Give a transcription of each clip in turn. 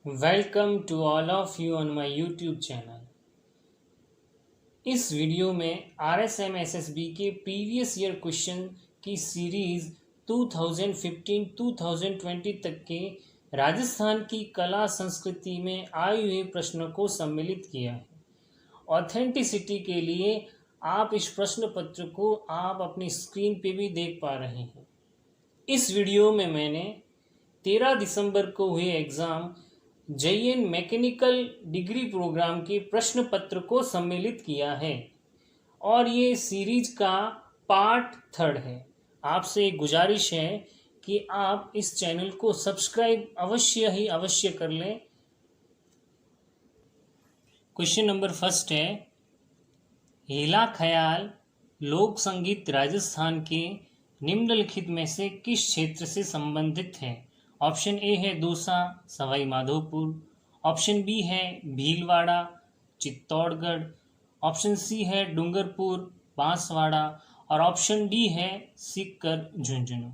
Welcome to all of you on my YouTube channel. इस video में RSM SSB के previous year question की series 2015-2020 तक के राजस्थान की कला संस्कृति में आए हुए प्रश्नों को सम्मिलित किया है। ऑथेंटिसिटी के लिए आप इस प्रश्न पत्र को आप अपनी स्क्रीन पे भी देख पा रहे हैं। इस वीडियो में मैंने 13 दिसंबर को हुए exam JN mechanical degree program के प्रश्न पत्र को सम्मिलित किया है और ये सीरीज का पार्ट 3 है। आपसे एक गुजारिश है कि आप इस चैनल को सब्सक्राइब अवश्य कर लें। क्वेश्चन नंबर फर्स्ट है, हेला ख्याल लोक संगीत राजस्थान के निम्नलिखित में से किस क्षेत्र से संबंधित है? ऑप्शन ए है दौसा सवाई माधोपुर, ऑप्शन बी है भीलवाड़ा चित्तौड़गढ़, ऑप्शन सी है डूंगरपुर बांसवाड़ा और ऑप्शन डी है सीकर झुंझुनू।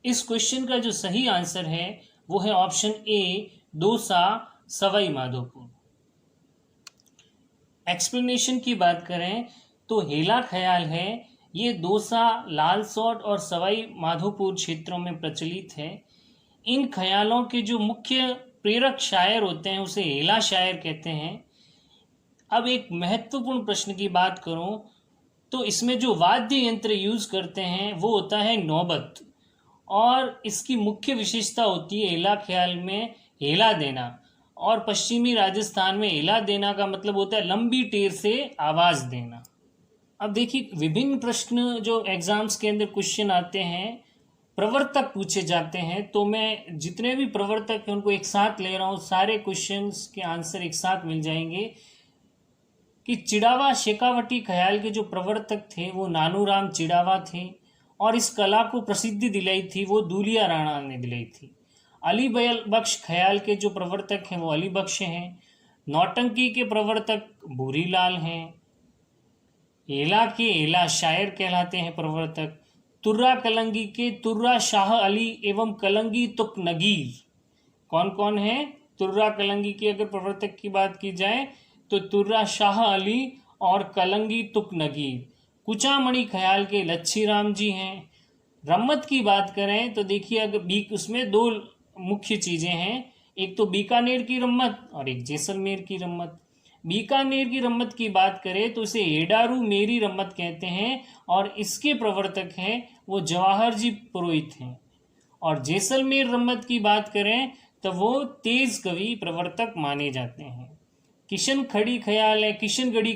इस क्वेश्चन का जो सही आंसर है वो है option A Dausa Sawai Madhopur. Explanation की बात करें तो हेला ख्याल है ये दौसा, लालसोट और सवाई माधोपुर क्षेत्रों में प्रचलित है। इन ख्यालों के जो मुख्य प्रेरक शायर होते हैं उसे हेला शायर कहते हैं। अब एक महत्वपूर्ण प्रश्न की बात करूं तो इसमें जो वाद्य यंत्र यूज करते हैं वो होता है नौबत, और इसकी मुख्य विशेषता होती है हेला ख्याल में हेला देना, और पश्चिमी राजस्थान में हेला देना का मतलब होता है लंबी टेर से आवाज देना। अब देखिए, विभिन्न प्रश्न जो एग्जाम्स के अंदर क्वेश्चन आते हैं प्रवर्तक पूछे जाते हैं, तो मैं जितने भी प्रवर्तक हैं उनको एक साथ ले रहा हूँ, सारे क्वेश्चंस के आंसर एक साथ मिल जाएंगे। कि चिड़ावा शेखावटी ख्याल के जो प्रवर्तक थे वो नानूराम चिड़ावा थे, और इस कला को प्रसिद्धि दिलाई थी वो दूलिया राणा ने दिलाई थी। अली बख्श ख्याल के जो प्रवर्तक हैं वो अली बख्श हैं। नौटंकी के प्रवर्तक भूरीलाल हैं। हेला के हेला शायर कहलाते हैं प्रवर्तक। तुर्रा कलंगी के तुर्रा शाह अली एवं कलंगी तुक नगीर। कौन कौन है? तुर्रा कलंगी की अगर प्रवर्तक की बात की जाए तो तुर्रा शाह अली और कलंगी तुक नगीर। कुचामणि ख्याल के लच्छी राम जी हैं। रम्मत की बात करें तो देखिए, अगर उसमें दो मुख्य चीज़ें हैं, एक तो बीकानेर की रम्मत और एक जैसलमेर की रम्मत। बीकानेर की रम्मत की बात करें तो इसे एडारू मेरी रम्मत कहते हैं, और इसके प्रवर्तक हैं वो जवाहर जी पुरोहित हैं। और जैसलमेर रम्मत की बात करें तो वो तेज कवि प्रवर्तक माने जाते हैं। किशनगढ़ी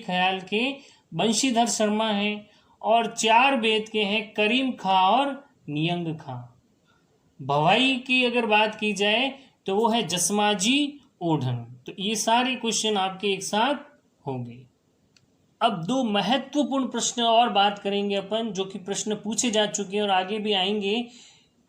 ख्याल के बंशीधर शर्मा हैं, और चार बेत के हैं करीम खां और नियंग खां। भवाई की अगर बात की जाए तो वो है जसमाजी ओढ़न। तो ये सारे क्वेश्चन आपके एक साथ होंगे। अब दो महत्वपूर्ण प्रश्न और बात करेंगे अपन, जो कि प्रश्न पूछे जा चुके हैं और आगे भी आएंगे।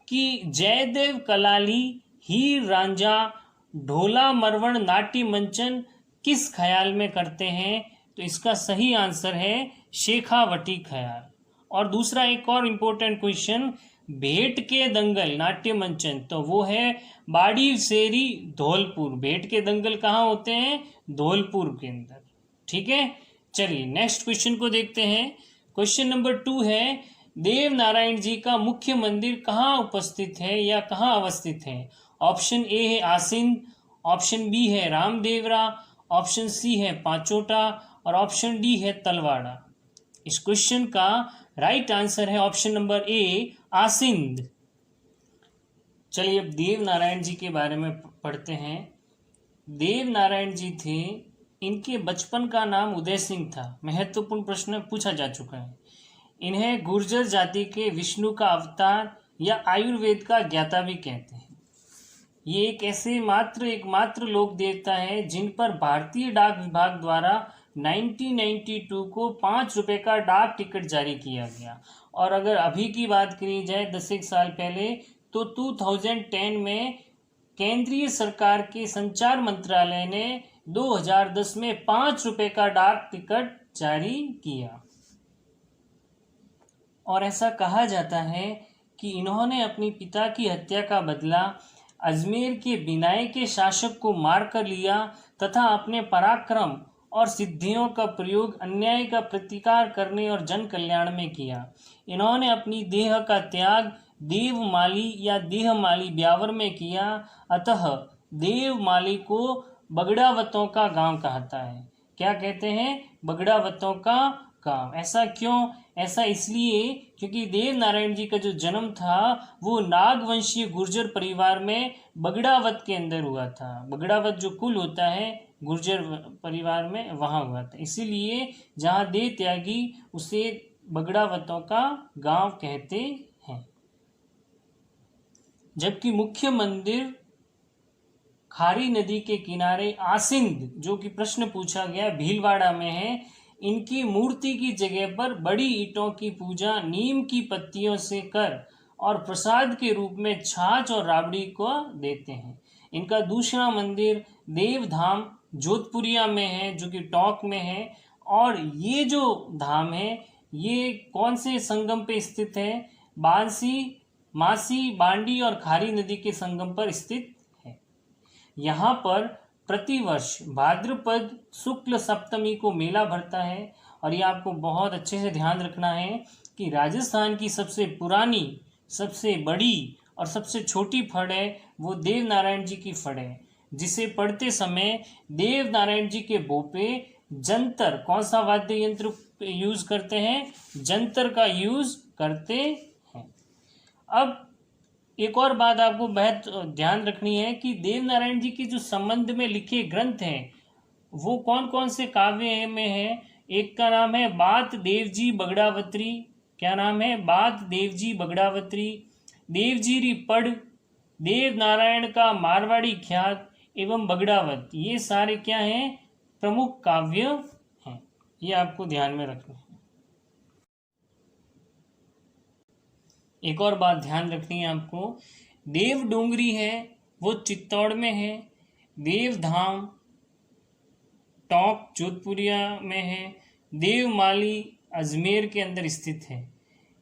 कि जयदेव कलाली, हीर रांझा, ढोला मरवण नाट्य मंचन किस ख्याल में करते हैं? तो इसका सही आंसर है शेखावटी ख्याल। और दूसरा एक और इम्पोर्टेंट क्वेश्चन, भेंट के दंगल नाट्य मंचन, तो वो है बाड़ी सेरी धौलपुर। भेंट के दंगल कहाँ होते हैं? धौलपुर के अंदर। ठीक है, चलिए नेक्स्ट क्वेश्चन को देखते हैं। क्वेश्चन नंबर 2 है, देव नारायण जी का मुख्य मंदिर कहाँ उपस्थित है या कहाँ अवस्थित है? ऑप्शन ए है आसिंद, ऑप्शन बी है रामदेवरा, ऑप्शन सी है पांचोटा और ऑप्शन डी है तलवाड़ा। इस क्वेश्चन का राइट आंसर है ऑप्शन नंबर ए आसिंद। चलिए अब देव नारायण जी के बारे में पढ़ते हैं। देव नारायण जी थे, इनके बचपन का नाम उदय सिंह था। महत्वपूर्ण प्रश्न पूछा जा चुका है। इन्हें गुर्जर जाति के विष्णु का अवतार या आयुर्वेद का ज्ञाता भी कहते हैं। ये एकमात्र लोक देवता है जिन पर भारतीय डाक विभाग द्वारा 1992 को 5 रुपए का डाक टिकट जारी किया गया। और अगर अभी की बात करी जाए 10 साल पहले, तो 2010 में केंद्रीय सरकार के संचार मंत्रालय ने 2010 में 5 रुपए का डाक टिकट जारी किया। और ऐसा कहा जाता है कि इन्होंने अपनी पिता की हत्या का बदला अजमेर के बिनाई के शासक को मार कर लिया तथा अपने पराक्रम और सिद्धियों का प्रयोग अन्याय का प्रतिकार करने और जन कल्याण में किया। इन्होंने अपनी देह का त्याग देवमाली या देहमाली ब्यावर में किया, अतः देवमाली को बगड़ावतों का गांव कहता है। क्या कहते हैं? बगड़ावतों का गांव। ऐसा क्यों? ऐसा इसलिए क्योंकि देव नारायण जी का जो जन्म था वो नागवंशीय गुर्जर परिवार में बगड़ावत के अंदर हुआ था। बगड़ावत जो कुल होता है गुर्जर परिवार में, वहाँ हुआ था। इसीलिए जहाँ देह त्यागी उसे बगड़ावतों का गांव कहते हैं। जबकि मुख्य मंदिर खारी नदी के किनारे आसिंद, जो कि प्रश्न पूछा गया, भीलवाड़ा में है। इनकी मूर्ति की जगह पर बड़ी ईंटों की पूजा नीम की पत्तियों से कर और प्रसाद के रूप में छाछ और राबड़ी को देते हैं। इनका दूसरा मंदिर देवधाम जोधपुरिया में है, जो कि टोंक में है। और ये जो धाम है ये कौन से संगम पे स्थित है? बांसी, मासी, बांडी और खारी नदी के संगम पर स्थित है। यहाँ पर प्रतिवर्ष भाद्रपद शुक्ल सप्तमी को मेला भरता है। और ये आपको बहुत अच्छे से ध्यान रखना है कि राजस्थान की सबसे पुरानी, सबसे बड़ी और सबसे छोटी फड़ है वो देव नारायण जी की फड़ है, जिसे पढ़ते समय देव नारायण जी के बोपे जंतर, कौन सा वाद्य यंत्र यूज करते हैं? जंतर का यूज करते हैं। अब एक और बात आपको बहुत ध्यान रखनी है कि देव नारायण जी के जो संबंध में लिखे ग्रंथ हैं वो कौन कौन से काव्य में है? एक का नाम है बात देवजी बगड़ावत्री। क्या नाम है? बात देवजी बगड़ावत्री। देवजी री पढ़, देव नारायण का मारवाड़ी ख्यात एवं बगड़ावत, ये सारे क्या हैं? प्रमुख काव्य हैं। ये आपको ध्यान में रखना है। एक और बात ध्यान रखनी है आपको, देव डोंगरी है वो चित्तौड़ में है। देवधाम टोंक जोधपुरिया में है। देवमाली अजमेर के अंदर स्थित है।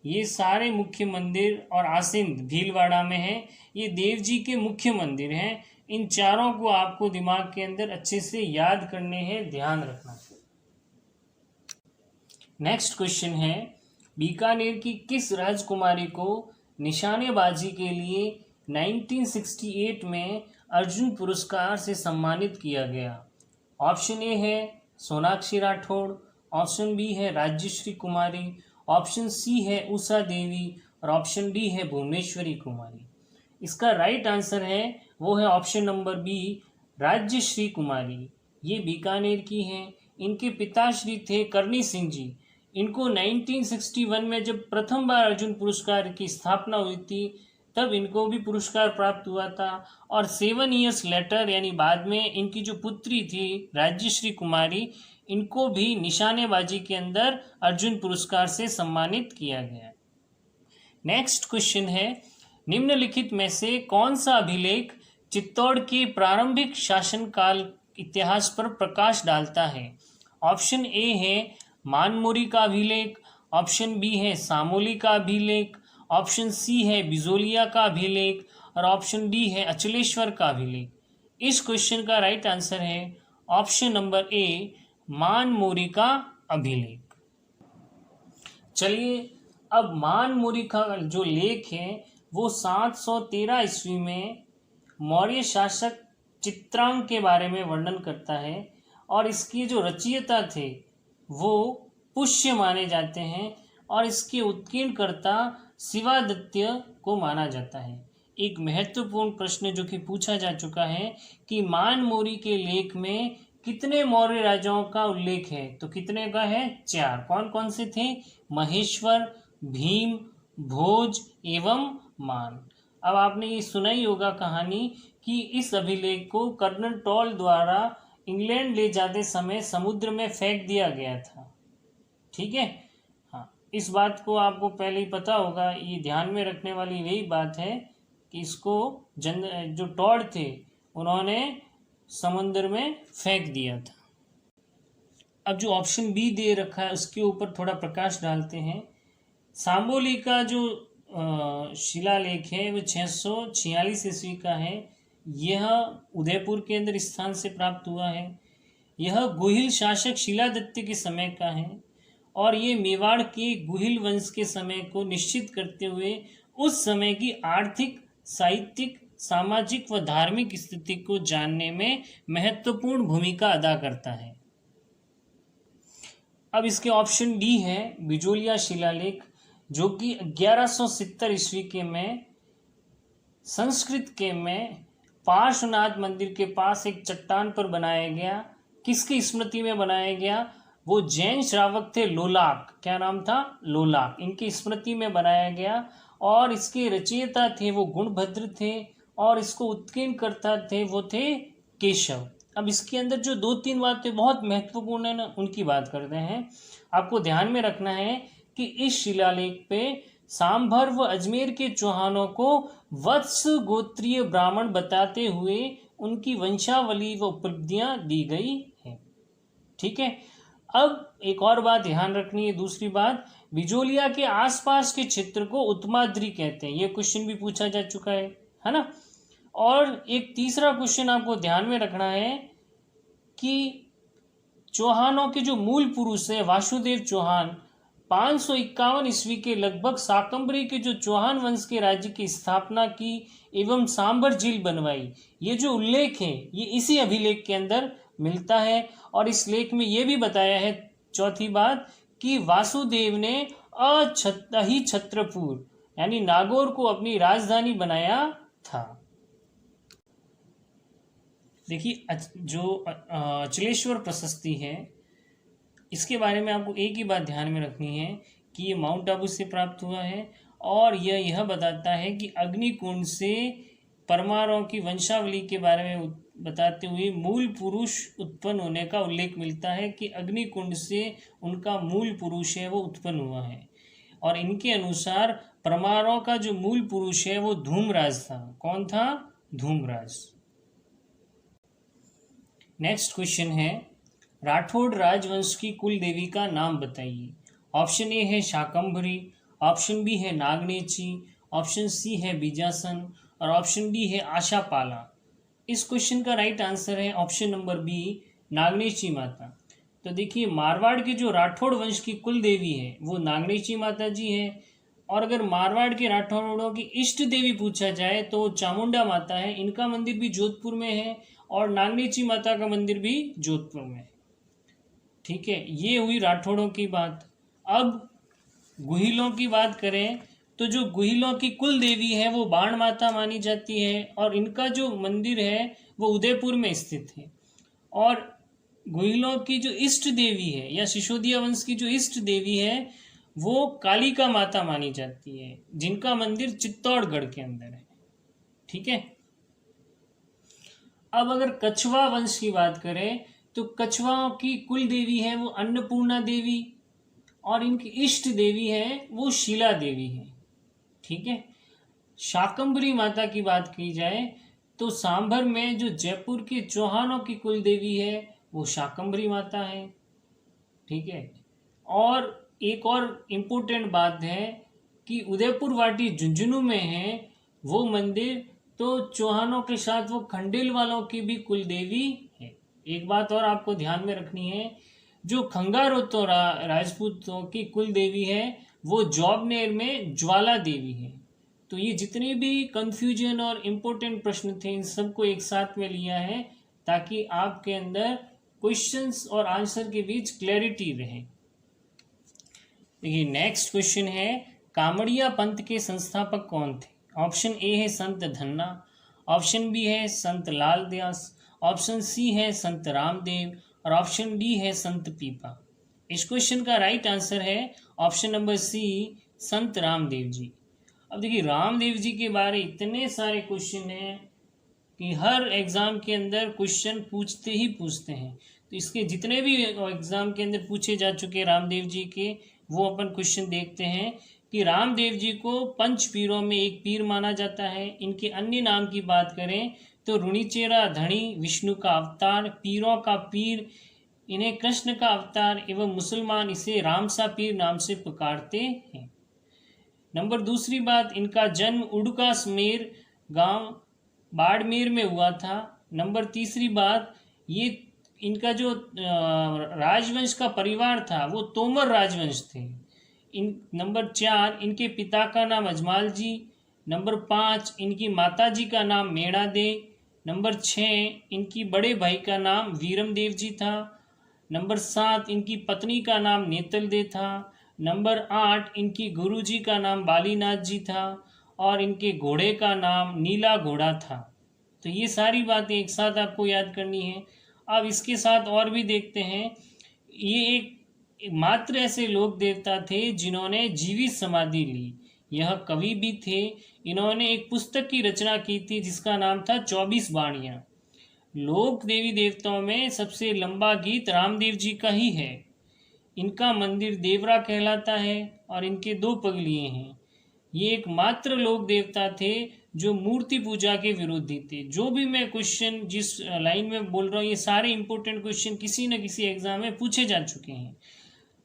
ये सारे मुख्य मंदिर और आसिंद भीलवाड़ा में है। ये देव जी के मुख्य मंदिर हैं। इन चारों को आपको दिमाग के अंदर अच्छे से याद करने हैं, ध्यान रखना। नेक्स्ट क्वेश्चन है, बीकानेर की किस राजकुमारी को निशानेबाजी के लिए 1968 में अर्जुन पुरस्कार से सम्मानित किया गया? ऑप्शन ए है सोनाक्षी राठौड़, ऑप्शन बी है राज्यश्री कुमारी, ऑप्शन सी है उषा देवी और ऑप्शन डी है भुवनेश्वरी कुमारी। इसका राइट आंसर है वो है ऑप्शन नंबर बी, राज्यश्री कुमारी। ये बीकानेर की हैं। इनके पिताश्री थे करनी सिंह जी। इनको 1961 में जब प्रथम बार अर्जुन पुरस्कार की स्थापना हुई थी तब इनको भी पुरस्कार प्राप्त हुआ था। और 7 ईयर्स लेटर यानी बाद में इनकी जो पुत्री थी राज्यश्री कुमारी, इनको भी निशानेबाजी के अंदर अर्जुन पुरस्कार से सम्मानित किया गया। नेक्स्ट क्वेश्चन है, निम्नलिखित में से कौन सा अभिलेख चित्तौड़ के प्रारंभिक शासनकाल इतिहास पर प्रकाश डालता है? ऑप्शन ए है मानमोरी का अभिलेख, ऑप्शन बी है सामोली का अभिलेख, ऑप्शन सी है बिजोलिया का अभिलेख और ऑप्शन डी है अचलेश्वर का अभिलेख। इस क्वेश्चन का राइट आंसर है ऑप्शन नंबर ए, मानमोरी का अभिलेख। चलिए, अब मानमोरी का जो लेख है वो 713 ईस्वी में मौर्य शासक चित्रांग के बारे में वर्णन करता है और इसकी जो रचयिता थे वो पुष्य माने जाते हैं और इसके उत्कीर्णकर्ता शिवादित्य को माना जाता है। एक महत्वपूर्ण प्रश्न जो कि पूछा जा चुका है कि मानमोरी के लेख में कितने मौर्य राजाओं का उल्लेख है? तो कितने का है? 4। कौन कौन से थे? महेश्वर, भीम, भोज एवं मान। अब आपने ये सुना ही होगा कहानी कि इस अभिलेख को कर्नल टॉल द्वारा इंग्लैंड ले जाते समय समुद्र में फेंक दिया गया था। ठीक है, हाँ, इस बात को आपको पहले ही पता होगा। ये ध्यान में रखने वाली यही बात है कि इसको जो टॉड थे उन्होंने समुद्र में फेंक दिया था। अब जो ऑप्शन बी दे रखा है उसके ऊपर थोड़ा प्रकाश डालते हैं। सांबोली का जो शिलालेख है वो 646 ईस्वी का है। यह उदयपुर के अंदर स्थान से प्राप्त हुआ है। यह गुहिल शासक शिलादित्य के समय का है और ये मेवाड़ के गुहिल वंश के समय को निश्चित करते हुए उस समय की आर्थिक, साहित्यिक, सामाजिक व धार्मिक स्थिति को जानने में महत्वपूर्ण भूमिका अदा करता है। अब इसके ऑप्शन डी है बिजोलिया शिलालेख, जो कि 1170 ईस्वी के में संस्कृत के में पार्श्वनाथ मंदिर के पास एक चट्टान पर बनाया गया। किसकी स्मृति में बनाया गया? वो जैन श्रावक थे लोलाक, क्या नाम था? लोलाक, इनकी स्मृति में बनाया गया और इसके रचयिता थे वो गुणभद्र थे और इसको उत्कीर्ण करता थे वो थे केशव। अब इसके अंदर जो 2-3 बातें बहुत महत्वपूर्ण है ना, उनकी बात करते हैं। आपको ध्यान में रखना है कि इस शिलालेख पे सांभर व अजमेर के चौहानों को वत्स गोत्रीय ब्राह्मण बताते हुए उनकी वंशावली व उपलब्धियां दी गई है। ठीक है। अब एक और बात ध्यान रखनी है, दूसरी बात, बिजोलिया के आसपास के क्षेत्र को उत्तमाद्रि कहते हैं। ये क्वेश्चन भी पूछा जा चुका है ना। और एक तीसरा क्वेश्चन आपको ध्यान में रखना है कि चौहानों के जो मूल पुरुष है वासुदेव चौहान 551 ईस्वी के लगभग शाकंभरी के जो चौहान वंश के राज्य की स्थापना की एवं सांभर झील बनवाई, ये जो उल्लेख है ये इसी अभिलेख के अंदर मिलता है। और इस लेख में ये भी बताया है, चौथी बात, कि वासुदेव ने अछतही छत्रपुर यानी नागौर को अपनी राजधानी बनाया था। देखिए जो अचलेश्वर प्रशस्ति है, इसके बारे में आपको एक ही बात ध्यान में रखनी है कि ये माउंट आबू से प्राप्त हुआ है और यह बताता है कि अग्निकुंड से परमारों की वंशावली के बारे में बताते हुए मूल पुरुष उत्पन्न होने का उल्लेख मिलता है कि अग्निकुंड से उनका मूल पुरुष है वो उत्पन्न हुआ है। और इनके अनुसार परमारों का जो मूल पुरुष है वो धूम्रराज था। कौन था? धूम्रराज। नेक्स्ट क्वेश्चन है, राठौड़ राजवंश की कुल देवी का नाम बताइए। ऑप्शन ए है शाकंभरी, ऑप्शन बी है नागनेची, ऑप्शन सी है बीजासन और ऑप्शन डी है आशापाला। इस क्वेश्चन का राइट आंसर है ऑप्शन नंबर बी, नागनेची माता। तो देखिए, मारवाड़ के जो राठौड़ वंश की कुल देवी है वो नागनेची माता जी है। और अगर मारवाड़ के राठौड़ों की इष्ट देवी पूछा जाए तो चामुंडा माता है। इनका मंदिर भी जोधपुर में है और नागनेची माता का मंदिर भी जोधपुर में है। ठीक है, ये हुई राठौड़ों की बात। अब गुहिलों की बात करें तो जो गुहिलों की कुल देवी है वो बाण माता मानी जाती है और इनका जो मंदिर है वो उदयपुर में स्थित है। और गुहिलों की जो इष्ट देवी है या सिसोदिया वंश की जो इष्ट देवी है वो कालिका माता मानी जाती है, जिनका मंदिर चित्तौड़गढ़ के अंदर है। ठीक है। अब अगर कछवा वंश की बात करें तो कछवाओं की कुल देवी है वो अन्नपूर्णा देवी और इनकी इष्ट देवी है वो शीला देवी है। ठीक है। शाकंभरी माता की बात की जाए तो सांभर में जो जयपुर के चौहानों की कुल देवी है वो शाकंभरी माता है। ठीक है। और एक और इम्पोर्टेंट बात है कि उदयपुर वाटी झुंझुनू में है वो मंदिर, तो चौहानों के साथ वो खंडेल वालों की भी कुल देवी है। एक बात और आपको ध्यान में रखनी है, जो खंगारों राजपूतों की कुल देवी है वो जॉबनेर में ज्वाला देवी है। तो ये जितने भी कंफ्यूजन और इम्पोर्टेंट प्रश्न थे इन सबको एक साथ में लिया है ताकि आपके अंदर क्वेश्चंस और आंसर के बीच क्लैरिटी रहे। देखिए, नेक्स्ट क्वेश्चन है, कामड़िया पंथ के संस्थापक कौन थे? ऑप्शन ए है संत धन्ना, ऑप्शन बी है संत लालदास, ऑप्शन सी है संत रामदेव और ऑप्शन डी है संत पीपा। इस क्वेश्चन का राइट आंसर है ऑप्शन नंबर सी, संत रामदेव जी। अब देखिए, रामदेव जी के बारे इतने सारे क्वेश्चन हैं कि हर एग्जाम के अंदर क्वेश्चन पूछते ही पूछते हैं। तो इसके जितने भी एग्जाम के अंदर पूछे जा चुके रामदेव जी के वो अपन क्वेश्चन देखते हैं कि रामदेव जी को पंच पीरों में एक पीर माना जाता है। इनके अन्य नाम की बात करें तो रुणिचेरा धणी, विष्णु का अवतार, पीरों का पीर, इन्हें कृष्ण का अवतार एवं मुसलमान इसे रामसा पीर नाम से पुकारते हैं। नंबर दूसरी बात, इनका जन्म उड़का समेर गांव बाड़मेर में हुआ था। नंबर तीसरी बात, ये इनका जो राजवंश का परिवार था वो तोमर राजवंश थे। नंबर 4, इनके पिता का नाम अजमाल जी। नंबर 5, इनकी माता जी का नाम मेणा दे। नंबर 6, इनकी बड़े भाई का नाम वीरम देव जी था। नंबर 7, इनकी पत्नी का नाम नेतल दे था। नंबर 8, इनकी गुरुजी का नाम बालीनाथ जी था और इनके घोड़े का नाम नीला घोड़ा था। तो ये सारी बातें एक साथ आपको याद करनी है। अब इसके साथ और भी देखते हैं। ये एक मात्र ऐसे लोक देवता थे जिन्होंने जीवित समाधि ली। यह कवि भी थे। इन्होंने एक पुस्तक की रचना की थी जिसका नाम था 24 बाणियाँ। लोक देवी देवताओं में सबसे लंबा गीत रामदेव जी का ही है। इनका मंदिर देवरा कहलाता है और इनके 2 पगलिए हैं। ये एकमात्र लोक देवता थे जो मूर्ति पूजा के विरोधी थे। जो भी मैं क्वेश्चन जिस लाइन में बोल रहा हूँ, ये सारे इंपॉर्टेंट क्वेश्चन किसी न किसी एग्जाम में पूछे जा चुके हैं।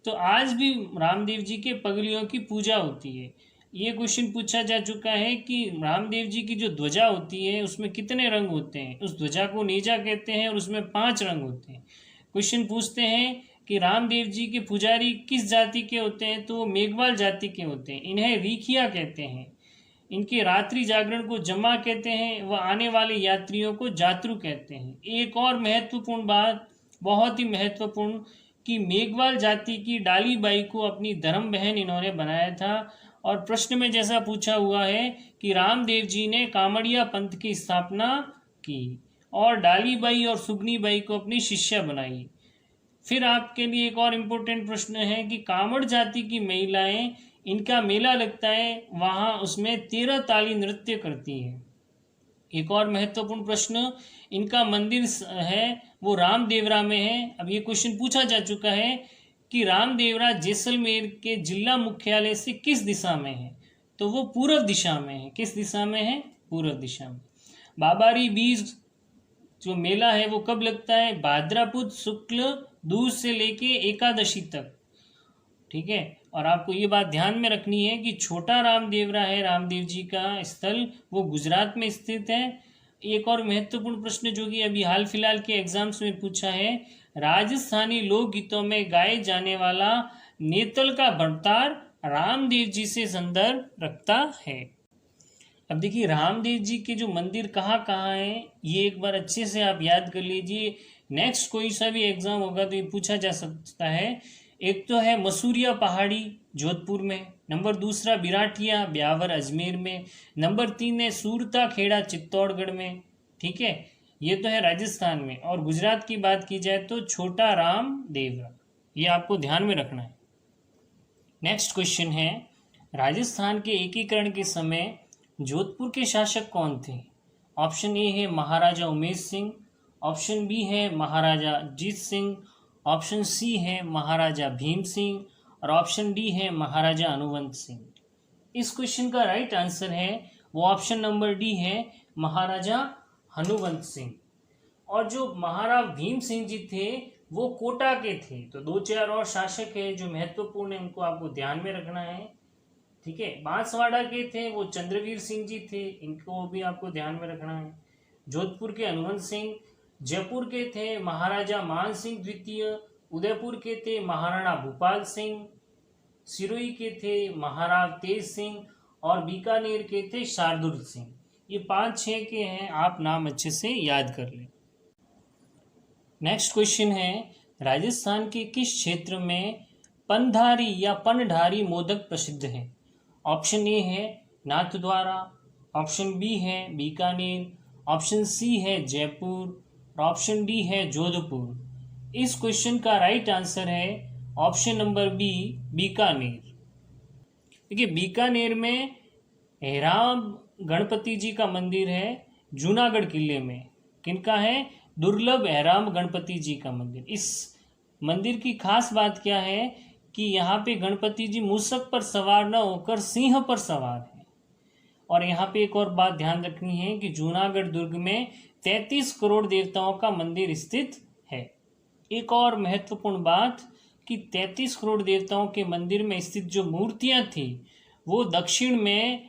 तो आज भी रामदेव जी के पगलियों की पूजा होती है। ये क्वेश्चन पूछा जा चुका है कि रामदेव जी की जो ध्वजा होती है उसमें कितने रंग होते हैं। उस ध्वजा को नेजा कहते हैं और उसमें 5 रंग होते हैं। क्वेश्चन पूछते हैं कि रामदेव जी के पुजारी किस जाति के होते हैं, तो वो मेघवाल जाति के होते हैं। इन्हें रीखिया कहते हैं। इनके रात्रि जागरण को जमा कहते हैं व आने वाले यात्रियों को जातरू कहते हैं। एक और महत्वपूर्ण बात, बहुत ही महत्वपूर्ण, कि मेघवाल जाति की डाली बाई को अपनी धर्म बहन इन्होंने बनाया था। और प्रश्न में जैसा पूछा हुआ है कि रामदेव जी ने कामड़िया पंथ की स्थापना की और डाली बाई और सुगनी बाई को अपनी शिष्या बनाई। फिर आपके लिए एक और इम्पोर्टेंट प्रश्न है कि कांवड़ जाति की महिलाएं, इनका मेला लगता है वहाँ, उसमें 13 ताली नृत्य करती है। एक और महत्वपूर्ण प्रश्न, इनका मंदिर है वो रामदेवरा में है। अब ये क्वेश्चन पूछा जा चुका है कि रामदेवरा जैसलमेर के जिला मुख्यालय से किस दिशा में है, तो वो पूर्व दिशा में है। किस दिशा में है? पूर्व दिशा में। बाबारी बीज जो मेला है वो कब लगता है? भाद्रपद शुक्ल दूज से लेके एकादशी तक। ठीक है। और आपको ये बात ध्यान में रखनी है कि छोटा रामदेवरा है रामदेव जी का स्थल, वो गुजरात में स्थित है। एक और महत्वपूर्ण प्रश्न जो कि अभी हाल फिलहाल के एग्जाम्स में पूछा है, राजस्थानी लोकगीतों में गाए जाने वाला नेतल का भरतार रामदेव जी से संदर्भ रखता है। अब देखिए रामदेव जी के जो मंदिर कहाँ कहाँ हैं, ये एक बार अच्छे से आप याद कर लीजिए। नेक्स्ट कोई सा भी एग्जाम होगा तो ये पूछा जा सकता है। एक तो है मसूरिया पहाड़ी जोधपुर में, नंबर 2 बिराटिया ब्यावर अजमेर में, नंबर 3 है सूरता खेड़ा चित्तौड़गढ़ में। ठीक है, ये तो है राजस्थान में। और गुजरात की बात की जाए तो छोटा राम देवरा, ये आपको ध्यान में रखना है। नेक्स्ट क्वेश्चन है, राजस्थान के एकीकरण के समय जोधपुर के शासक कौन थे? ऑप्शन ए है महाराजा उमेश सिंह, ऑप्शन बी है महाराजा जीत सिंह, ऑप्शन सी है महाराजा भीम सिंह और ऑप्शन डी है महाराजा अनुवंत सिंह। इस क्वेश्चन का राइट आंसर है वो ऑप्शन नंबर डी है महाराजा हनुवंत सिंह। और जो महाराज भीम सिंह जी थे वो कोटा के थे। तो 2-4 और शासक है जो महत्वपूर्ण है, उनको आपको ध्यान में रखना है। ठीक है, बांसवाड़ा के थे वो चंद्रवीर सिंह जी थे, इनको भी आपको ध्यान में रखना है। जोधपुर के अनुवंत सिंह, जयपुर के थे महाराजा मान सिंह द्वितीय, उदयपुर के थे महाराणा भूपाल सिंह, सिरोही के थे महाराज तेज सिंह और बीकानेर के थे शार्दुल सिंह। ये 5-6 के हैं, आप नाम अच्छे से याद कर लें। नेक्स्ट क्वेश्चन है, राजस्थान के किस क्षेत्र में पनधारी या पनढारी मोदक प्रसिद्ध है? ऑप्शन ए है नाथद्वारा, ऑप्शन बी है बीकानेर, ऑप्शन सी है जयपुर और ऑप्शन डी है जोधपुर। इस क्वेश्चन का राइट आंसर है ऑप्शन नंबर बी बीकानेर। देखिए बीकानेर में हेराम गणपति जी का मंदिर है जूनागढ़ किले में। किनका है? दुर्लभ हेराम गणपति जी का मंदिर। इस मंदिर की खास बात क्या है कि यहाँ पे गणपति जी मूसक पर सवार न होकर सिंह पर सवार हैं। और यहाँ पे एक और बात ध्यान रखनी है कि जूनागढ़ दुर्ग में 33 करोड़ देवताओं का मंदिर स्थित है। एक और महत्वपूर्ण बात कि 33 करोड़ देवताओं के मंदिर में स्थित जो मूर्तियाँ थी वो दक्षिण में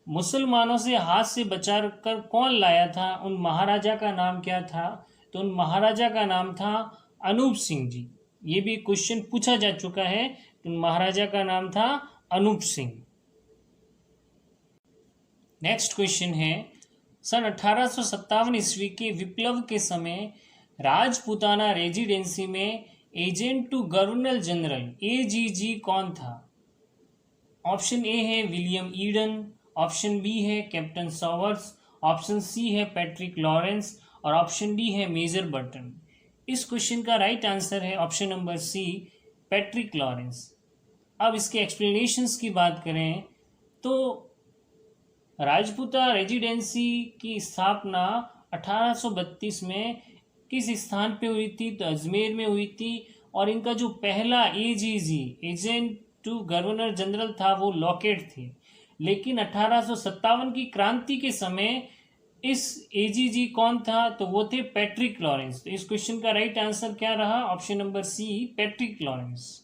मुसलमानों से हाथ से बचा कर कौन लाया था, उन महाराजा का नाम क्या था? तो उन महाराजा का नाम था अनूप सिंह जी। ये भी क्वेश्चन पूछा जा चुका है। तो उन महाराजा का नाम था अनूप सिंह। नेक्स्ट क्वेश्चन है, सन 1857 ईस्वी के विप्लव के समय राजपूताना रेजिडेंसी में agent to governor general AGG कौन था? ऑप्शन ए है विलियम ईडन, ऑप्शन बी है कैप्टन सॉवर्स, ऑप्शन सी है पैट्रिक लॉरेंस और ऑप्शन डी है मेजर बर्टन। इस क्वेश्चन का राइट आंसर है option number C, Patrick Lawrence. अब इसके एक्सप्लेनेशंस की बात करें तो राजपूता रेजिडेंसी की स्थापना 1832 में किस स्थान पे हुई थी? तो अजमेर में हुई थी। और इनका जो पहला AGG agent to governor general था वो लॉकेट थे। लेकिन 1857 की क्रांति के समय इस एजीजी कौन था? तो वो थे पैट्रिक लॉरेंस। तो इस क्वेश्चन का राइट आंसर क्या रहा? Option number C, Patrick Lawrence.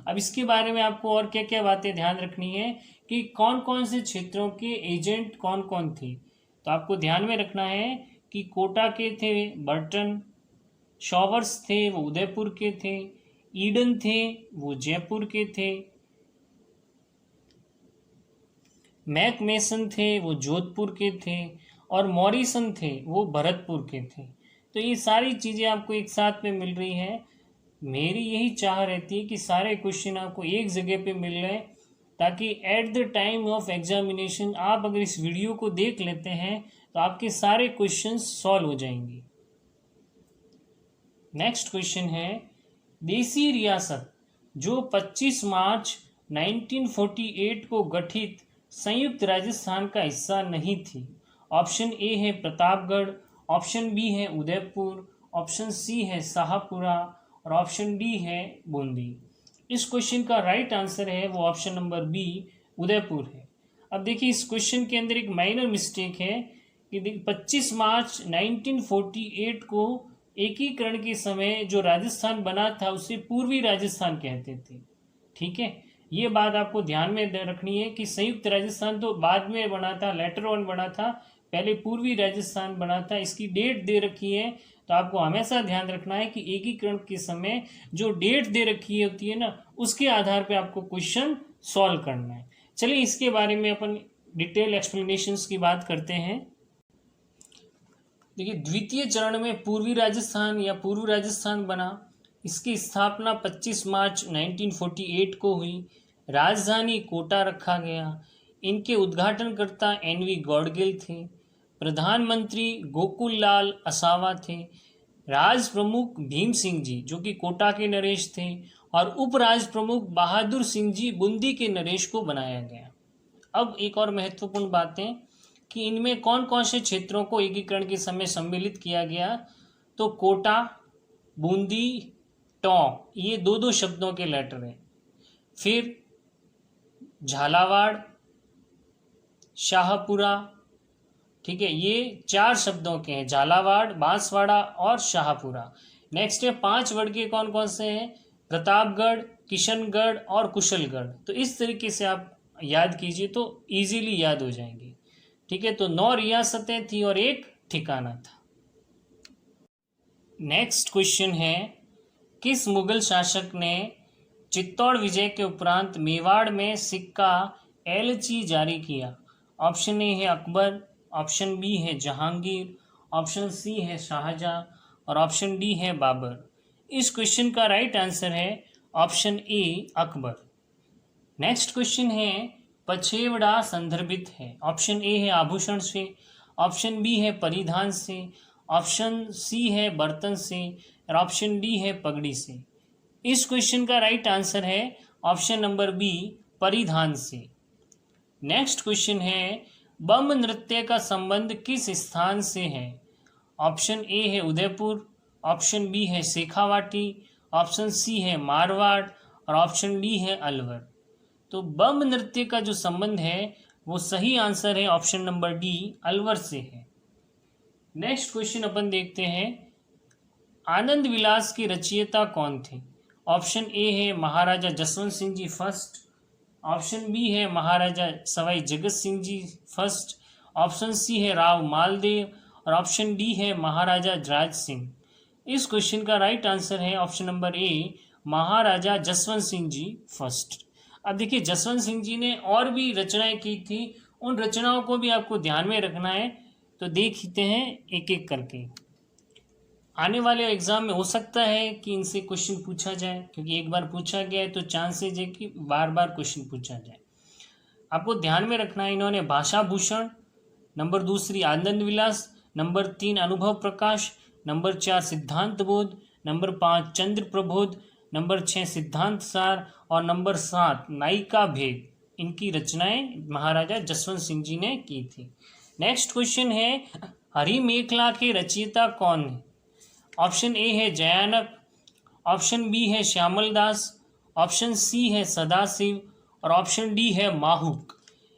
अब इसके बारे में आपको और क्या क्या बातें ध्यान रखनी है कि कौन कौन से क्षेत्रों के एजेंट कौन कौन थे। तो आपको ध्यान में रखना है कि कोटा के थे बर्टन, शॉवर्स थे वो उदयपुर के थे, ईडन थे वो जयपुर के थे, मैक मेसन थे वो जोधपुर के थे और मॉरिसन थे वो भरतपुर के थे। तो ये सारी चीज़ें आपको एक साथ में मिल रही हैं। मेरी यही चाह रहती है कि सारे क्वेश्चन आपको एक जगह पे मिल रहे, ताकि at the time of examination आप अगर इस वीडियो को देख लेते हैं तो आपके सारे क्वेश्चन सॉल्व हो जाएंगे। नेक्स्ट क्वेश्चन है, देसी रियासत जो 25 मार्च 1948 को गठित संयुक्त राजस्थान का हिस्सा नहीं थी। ऑप्शन ए है प्रतापगढ़, ऑप्शन बी है उदयपुर, ऑप्शन सी है शाहपुरा और ऑप्शन डी है बूंदी। इस क्वेश्चन का राइट आंसर है वो ऑप्शन नंबर बी, उदयपुर है। अब देखिए इस क्वेश्चन के अंदर एक माइनर मिस्टेक है कि 25 मार्च 1948 को एकीकरण के समय जो राजस्थान बना था उसे पूर्वी राजस्थान कहते थे। ठीक है, ये बात आपको ध्यान में रखनी है कि संयुक्त राजस्थान तो बाद में बना था, लेटर ऑन बना था, पहले पूर्वी राजस्थान बना था। इसकी डेट दे रखी है तो आपको हमेशा ध्यान रखना है कि एकीकरण के समय जो डेट दे रखी होती है ना, उसके आधार पर आपको क्वेश्चन सॉल्व करना है। चलिए इसके बारे में अपन डिटेल एक्सप्लेनेशंस की बात करते हैं। देखिए द्वितीय चरण में पूर्वी राजस्थान या पूर्व राजस्थान बना। इसकी स्थापना 25 मार्च 1948 को हुई। राजधानी कोटा रखा गया। इनके उद्घाटनकर्ता एनवी गौडगिल थे। प्रधानमंत्री गोकुल लाल असावा थे। राज प्रमुख भीम सिंह जी जो कि कोटा के नरेश थे और उपराज प्रमुख बहादुर सिंह जी बूंदी के नरेश को बनाया गया। अब एक और महत्वपूर्ण बातें कि इनमें कौन कौन से क्षेत्रों को एकीकरण के समय सम्मिलित किया गया। तो कोटा, बूंदी, टोंक, ये दो दो शब्दों के लेटर हैं। फिर झालावाड़, शाहपुरा, ठीक है, ये 4 शब्दों के हैं, झालावाड़, बांसवाड़ा और शाहपुरा। नेक्स्ट है 5 वर्ड के कौन कौन से हैं? प्रतापगढ़, किशनगढ़ और कुशलगढ़। तो इस तरीके से आप याद कीजिए तो इजीली याद हो जाएंगे। ठीक है, तो 9 रियासतें थी और 1 ठिकाना था। नेक्स्ट क्वेश्चन है, किस मुगल शासक ने चित्तौड़ विजय के उपरांत मेवाड़ में सिक्का एलची जारी किया? ऑप्शन ए है अकबर, ऑप्शन बी है जहांगीर, ऑप्शन सी है शाहजहां और ऑप्शन डी है बाबर। इस क्वेश्चन का राइट आंसर है option A, Akbar. Next question है, पछेवड़ा संदर्भित है। ऑप्शन ए है आभूषण से, ऑप्शन बी है परिधान से, ऑप्शन सी है बर्तन से और ऑप्शन डी है पगड़ी से। इस क्वेश्चन का राइट आंसर है ऑप्शन नंबर बी, परिधान से। नेक्स्ट क्वेश्चन है, बम नृत्य का संबंध किस स्थान से है? ऑप्शन ए है उदयपुर, ऑप्शन बी है शेखावाटी, ऑप्शन सी है मारवाड़ और ऑप्शन डी है अलवर। तो बम नृत्य का जो संबंध है वो सही आंसर है ऑप्शन नंबर डी, अलवर से है। नेक्स्ट क्वेश्चन अपन देखते हैं, आनंद विलास के रचयिता कौन थे? ऑप्शन ए है महाराजा Jaswant Singh ji first, option B है महाराजा Sawai Jagat Singh ji first, option C है राव मालदेव और ऑप्शन डी है महाराजा ध्राज सिंह। इस क्वेश्चन का राइट आंसर है option number A Maharaja Jaswant Singh ji first. अब देखिए जसवंत सिंह जी ने और भी रचनाएं की थी, उन रचनाओं को भी आपको ध्यान में रखना है। तो देखते हैं एक एक करके। आने वाले एग्जाम में हो सकता है कि इनसे क्वेश्चन पूछा जाए, क्योंकि एक बार पूछा गया है तो चांसेज है कि बार बार क्वेश्चन पूछा जाए। आपको ध्यान में रखना है, इन्होंने भाषा भूषण, नंबर दूसरी आनंद विलास, नंबर 3 अनुभव प्रकाश, नंबर 4 सिद्धांत बोध, नंबर 5 चंद्र प्रबोध, नंबर 6 सिद्धांत सार और नंबर 7 नायिका भेद, इनकी रचनाएं महाराजा जसवंत सिंह जी ने की थी। नेक्स्ट क्वेश्चन है हरि मेखला के रचयिता कौन है? ऑप्शन ए है जयानक, ऑप्शन बी है श्यामल दास, ऑप्शन सी है सदाशिव और ऑप्शन डी है माहुक।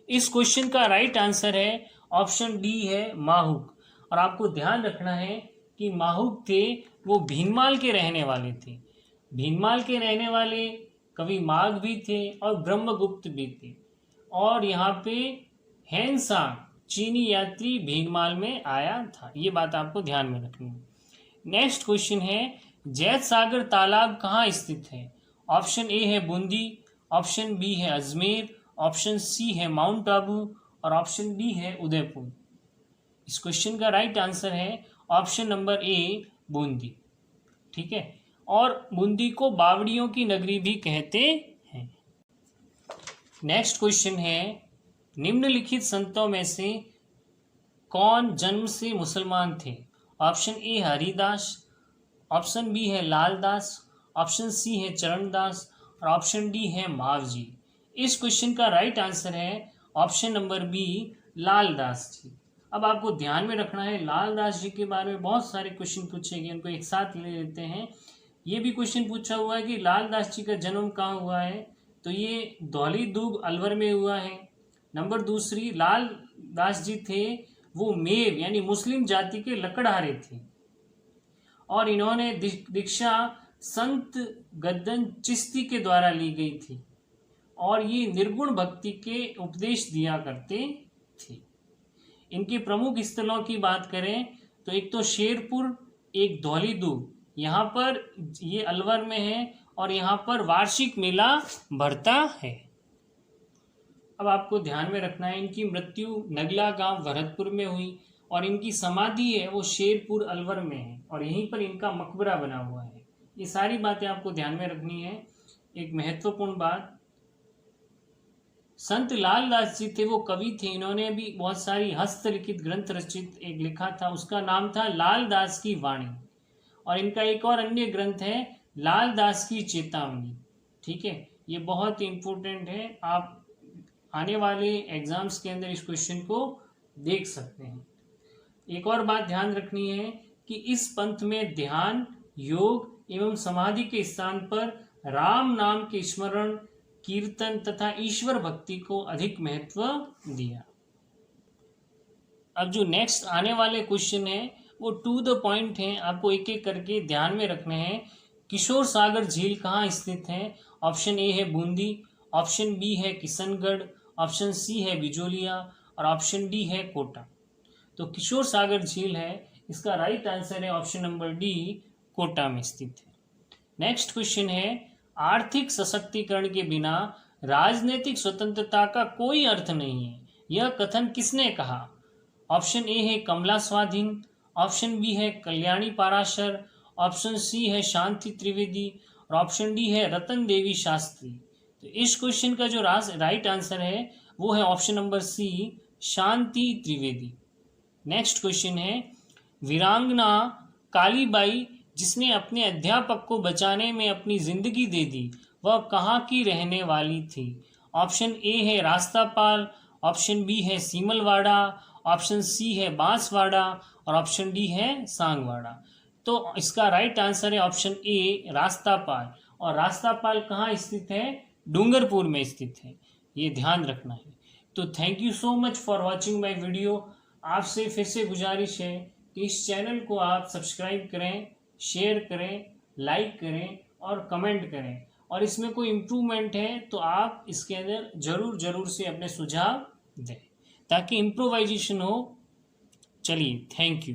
इस क्वेश्चन का राइट आंसर है ऑप्शन डी है माहुक। और आपको ध्यान रखना है कि माहुक थे वो भीनमाल के रहने वाले थे। भीनमाल के रहने वाले कवि माघ भी थे और ब्रह्मगुप्त भी थे। और यहाँ पे हेनसांग चीनी यात्री भीनमाल में आया था, ये बात आपको ध्यान में रखनी है। नेक्स्ट क्वेश्चन है जैत सागर तालाब कहाँ स्थित है? ऑप्शन ए है बूंदी, ऑप्शन बी है अजमेर, ऑप्शन सी है माउंट आबू और ऑप्शन डी है उदयपुर। इस क्वेश्चन का राइट आंसर है ऑप्शन नंबर ए बूंदी। ठीक है, और बूंदी को बावड़ियों की नगरी भी कहते हैं। नेक्स्ट क्वेश्चन है निम्नलिखित संतों में से कौन जन्म से मुसलमान थे? Option A Haridas, option B है लालदास, ऑप्शन सी है चरणदास और ऑप्शन डी है मावजी। इस क्वेश्चन का राइट आंसर है ऑप्शन नंबर बी लालदास जी। अब आपको ध्यान में रखना है लालदास जी के बारे में बहुत सारे क्वेश्चन पूछे गए, उनको एक साथ ले लेते हैं। ये भी क्वेश्चन पूछा हुआ है कि लालदास जी का जन्म कहाँ हुआ है, तो ये धौली दूब अलवर में हुआ है। नंबर दूसरी लालदास जी थे वो मेव यानी मुस्लिम जाति के लकड़हारे थे और इन्होंने दीक्षा संत गद्दन चिश्ती के द्वारा ली गई थी और ये निर्गुण भक्ति के उपदेश दिया करते थे। इनके प्रमुख स्थलों की बात करें तो एक तो शेरपुर, एक धौली दूब, यहाँ पर ये अलवर में है और यहाँ पर वार्षिक मेला भरता है। अब आपको ध्यान में रखना है इनकी मृत्यु नगला गांव भरतपुर में हुई और इनकी समाधि है वो शेरपुर अलवर में है और यहीं पर इनका मकबरा बना हुआ है। ये सारी बातें आपको ध्यान में रखनी है। एक महत्वपूर्ण बात, संत लालदास जी थे वो कवि थे, इन्होंने भी बहुत सारी हस्तलिखित ग्रंथ रचित एक लिखा था, उसका नाम था लालदास की वाणी। और इनका एक और अन्य ग्रंथ है लालदास की चेतावनी। ठीक है, ये बहुत इंपॉर्टेंट है, आप आने वाले एग्जाम्स के अंदर इस क्वेश्चन को देख सकते हैं। एक और बात ध्यान रखनी है कि इस पंथ में ध्यान, योग एवं समाधि के स्थान पर राम नाम के स्मरण, कीर्तन तथा ईश्वर भक्ति को अधिक महत्व दिया। अब जो नेक्स्ट आने वाले क्वेश्चन है वो टू द पॉइंट है, आपको एक एक करके ध्यान में रखने हैं। किशोर सागर झील कहाँ स्थित है? ऑप्शन ए है बूंदी, ऑप्शन बी है किशनगढ़, ऑप्शन सी है बिजोलिया और ऑप्शन डी है कोटा। तो किशोर सागर झील है, इसका राइट आंसर है ऑप्शन नंबर डी कोटा में स्थित है। नेक्स्ट क्वेश्चन है आर्थिक सशक्तिकरण के बिना राजनीतिक स्वतंत्रता का कोई अर्थ नहीं है, यह कथन किसने कहा? ऑप्शन ए है कमला स्वाधीन, ऑप्शन बी है कल्याणी पाराशर, ऑप्शन सी है शांति त्रिवेदी और ऑप्शन डी है रतन देवी शास्त्री। तो इस क्वेश्चन का जो राइट आंसर है वो है ऑप्शन नंबर सी शांति त्रिवेदी। नेक्स्ट क्वेश्चन है वीरांगना कालीबाई जिसने अपने अध्यापक को बचाने में अपनी जिंदगी दे दी, वह कहाँ की रहने वाली थी? ऑप्शन ए है रास्तापाल, ऑप्शन बी है सीमलवाड़ा, ऑप्शन सी है बांसवाड़ा और ऑप्शन डी है सांगवाड़ा। तो इसका राइट आंसर है ऑप्शन ए रास्तापाल। और रास्तापाल कहाँ स्थित है? डूंगरपुर में स्थित है, ये ध्यान रखना है। तो thank you so much for watching my video. आपसे फिर से गुजारिश है कि इस चैनल को आप सब्सक्राइब करें, शेयर करें, लाइक करें और कमेंट करें और इसमें कोई इम्प्रूवमेंट है तो आप इसके अंदर ज़रूर से अपने सुझाव दें ताकि इम्प्रोवाइजेशन हो। चलिए, थैंक यू।